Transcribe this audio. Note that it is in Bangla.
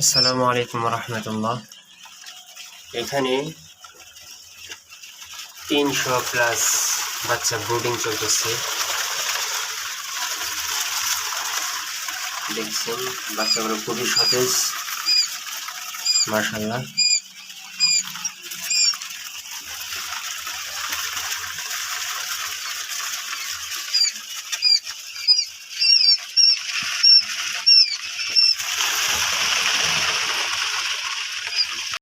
আসসালামু আলাইকুম রহমতুল্লাহ। এখানে 300+ বাচ্চা ব্রুডিং চলতেছে। দেখছেন বাচ্চাগুলো খুবই সতেজ, মাশাআল্লাহ।